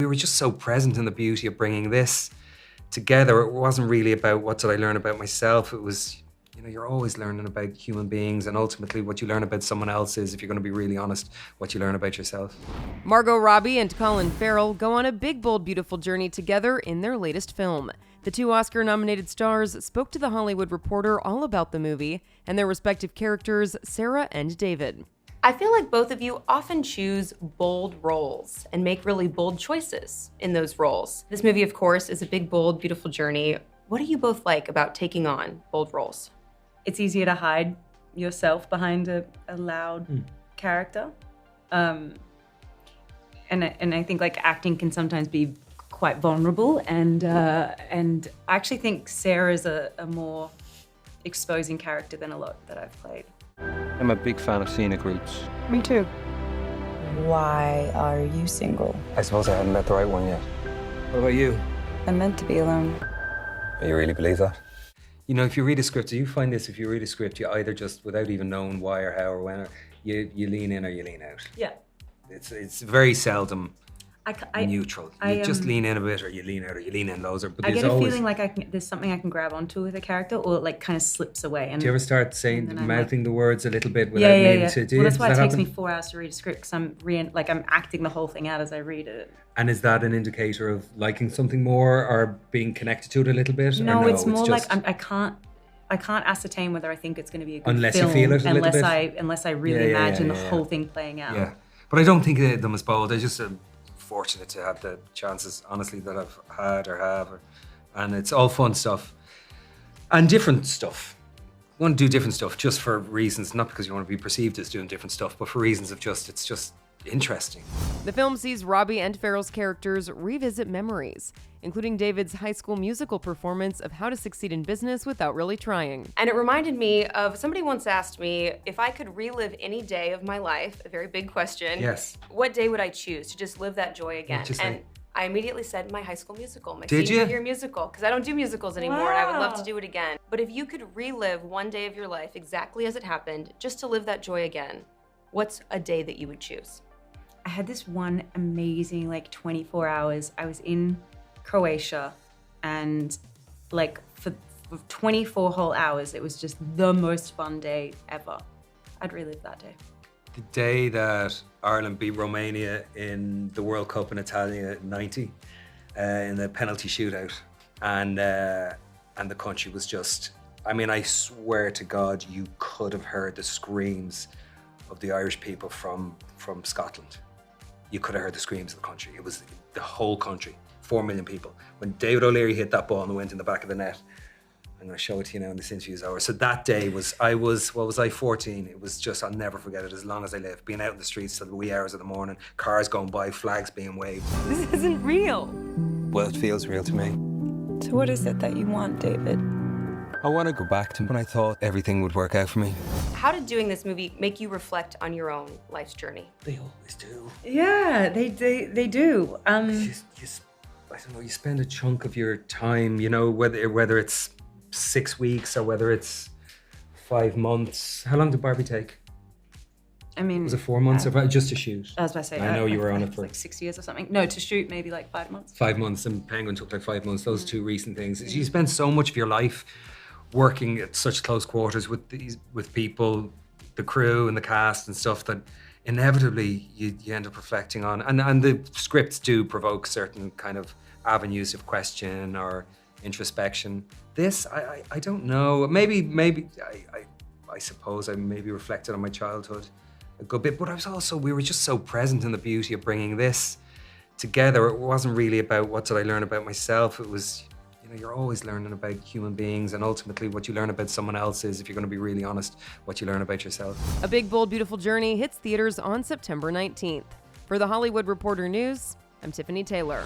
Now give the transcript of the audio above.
were just so present in the beauty of bringing this together. It wasn't really about what did I learn about myself. It was, you know, you're always learning about human beings, and ultimately what you learn about someone else is, if you're going to be really honest, what you learn about yourself. Margot Robbie and Colin Farrell go on a big, bold, beautiful journey together in their latest film. The two Oscar-nominated stars spoke to The Hollywood Reporter all about the movie and their respective characters, Sarah and David. I feel like both of you often choose bold roles and make really bold choices in those roles. This movie, of course, is a big, bold, beautiful journey. What do you both like about taking on bold roles? It's easier to hide yourself behind a loud character. And I think like acting can sometimes be quite vulnerable, and I actually think Sarah's a more exposing character than a lot that I've played. I'm a big fan of scenic routes. Me too. Why are you single? I suppose I haven't met the right one yet. What about you? I'm meant to be alone. You really believe that? You know, if you read a script, do you find this, if you read a script, you either just, without even knowing why or how or when, you lean in or you lean out? Yeah. It's very seldom I neutral. You just lean in a bit, or you lean out, or you lean in loads. But I there's get a always... feeling like there's something I can grab onto with a character, or it like kind of slips away. And do you ever start saying, I'm mouthing the words a little bit without meaning to? Well, that's why it takes happen? me 4 hours to read a script, because I'm acting the whole thing out as I read it. And is that an indicator of liking something more or being connected to it a little bit? No, or no it's more just... like I can't ascertain whether I think it's going to be a good unless film you feel it a little bit. Unless I really imagine the whole thing playing out. Yeah, but I don't think of them as bold. I just fortunate to have the chances, honestly, that I've had or have, and it's all fun stuff and different stuff. I want to do different stuff just for reasons, not because you want to be perceived as doing different stuff, but for reasons of just, it's just interesting. The film sees Robbie and Farrell's characters revisit memories, including David's high school musical performance of how to succeed in business without really trying. And it reminded me of, somebody once asked me if I could relive any day of my life, a very big question. Yes. What day would I choose to just live that joy again? And I immediately said my high school musical, my senior year musical, because I don't do musicals anymore, and I would love to do it again. But if you could relive one day of your life exactly as it happened, just to live that joy again, what's a day that you would choose? I had this one amazing 24 hours. I was in Croatia, and for 24 whole hours, it was just the most fun day ever. I'd relive that day. The day that Ireland beat Romania in the World Cup in Italia in '90, in the penalty shootout, and the country was just, I mean, I swear to God, you could have heard the screams of the Irish people from Scotland. You could have heard the screams of the country. It was the whole country, 4 million people. When David O'Leary hit that ball and it went in the back of the net, I'm going to show it to you now in this interview's hour. So that day I was 14? It was just, I'll never forget it as long as I live. Being out in the streets till the wee hours of the morning, cars going by, flags being waved. This isn't real. Well, it feels real to me. So what is it that you want, David? I want to go back to when I thought everything would work out for me. How did doing this movie make you reflect on your own life's journey? They always do. Yeah, they do. I don't know, you spend a chunk of your time, you know, whether it's 6 weeks or whether it's 5 months. How long did Barbie take? I mean, was it 4 months or just to shoot? I was about to say, I know you were on it for 6 years or something. No, to shoot maybe 5 months. 5 months, and Penguin took 5 months. Those two recent things. You spend so much of your life working at such close quarters with people, the crew and the cast and stuff, that inevitably you end up reflecting on. And the scripts do provoke certain kind of avenues of question or introspection. This, I don't know. Maybe I suppose I maybe reflected on my childhood a good bit, but we were just so present in the beauty of bringing this together. It wasn't really about what did I learn about myself. It was, you know, you're always learning about human beings, and ultimately what you learn about someone else is, if you're going to be really honest, what you learn about yourself. A Big, Bold, Beautiful Journey hits theaters on September 19th. For The Hollywood Reporter News, I'm Tiffany Taylor.